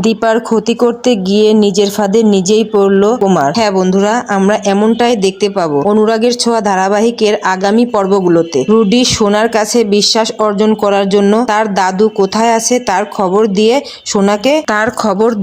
দীপার ক্ষতি করতে গিয়ে নিজের ফাঁদে নিজেই পড়ল কুমার। হ্যাঁ বন্ধুরা, আমরা এমনটাই দেখতে পাবো অনুরাগের ছোঁয়া ধারাবাহিকের আগামী পর্বগুলোতে। রুডি সোনার কাছে বিশ্বাস অর্জন করার জন্য তার দাদু কোথায় আছে তার খবর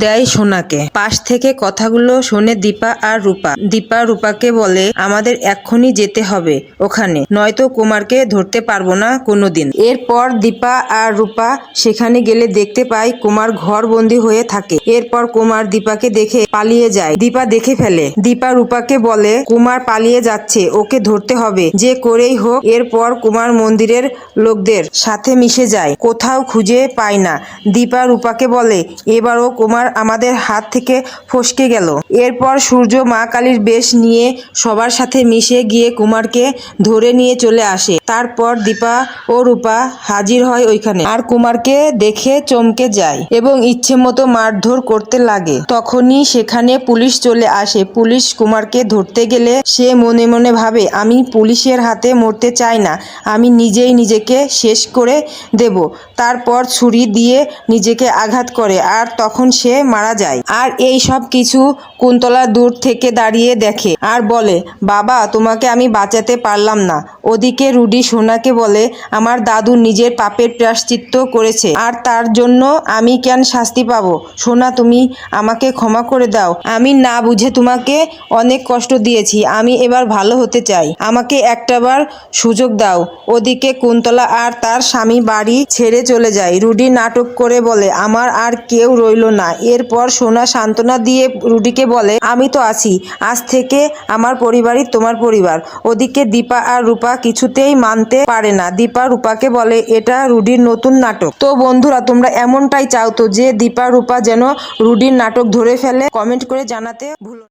দেয় সোনাকে। পাশ থেকে কথাগুলো শোনে দীপা আর রূপা। দীপা রূপাকে বলে, আমাদের এক্ষুনি যেতে হবে ওখানে, নয়তো কুমারকে ধরতে পারবো না কোনোদিন। এরপর দীপা আর রূপা সেখানে গেলে দেখতে পায় কুমার ঘর বন্দি হয়ে থাকে। এরপর কুমার দীপাকে দেখে পালিয়ে যায়। দীপা দেখে ফেলে। দীপা রূপাকে বলে, কুমার পালিয়ে যাচ্ছে, ওকে ধরতে হবে যে করেই হোক। এরপর কুমার মন্দিরের লোকদের সাথে মিশে যায়, কোথাও খুঁজে পায় না। দীপা রূপাকে বলে, এবারও কুমার আমাদের হাত থেকে ফসকে গেল। এরপর সূর্য মা কালীর বেশ নিয়ে সবার সাথে মিশে গিয়ে কুমারকে ধরে নিয়ে চলে আসে। তারপর দীপা ও রূপা হাজির হয় ওইখানে, আর কুমারকে দেখে চমকে যায় এবং ইচ্ছে মতো মারধর করতে লাগে। তখনই সেখানে পুলিশ চলে আসে। পুলিশ কুমারকে ধরতে গেলে সে মনে মনে ভাবে, আমি পুলিশের হাতে মরতে চাই না, আমি নিজেই নিজেকে শেষ করে দেব। তারপর ছুরি দিয়ে নিজেকে আঘাত করে, আর তখন সে মারা যায়। আর এই সব কিছু কুন্তলা দূর থেকে দাঁড়িয়ে দেখে আর বলে, বাবা তোমাকে আমি বাঁচাতে পারলাম না। ওদিকে রুডি সোনাকে বলে, আমার দাদু নিজের পাপের প্রায়শ্চিত্ত করেছে, আর তার জন্য আমি কেন শাস্তি পাবো? সোনা, তুমি আমাকে ক্ষমা করে দাও, আমি না বুঝে তোমাকে অনেক কষ্ট দিয়েছি, আমি এবার ভালো হতে চাই, আমাকে একটাবার সুযোগ দাও। ওদিকে কুন্তলা আর তার স্বামী বাড়ি ছেড়ে চলে যায়। রুডি নাটক করে বলে, আমার আর কেউ রইল না। এরপর সোনা সান্ত্বনা দিয়ে রুডিকে বলে, আমি তো আছি, আজ থেকে আমার পরিবারই তোমার পরিবার। ওদিকে দীপা আর রূপা কিছুতেই মানতে পারে না। দীপা রূপাকে বলে, এটা রুডির নতুন নাটক। তো বন্ধুরা, তোমরা এমনটাই চাও তো যে দীপা রূপা যেন রুডির নাটক ধরে ফেলে? কমেন্ট করে জানাতে ভুলো না।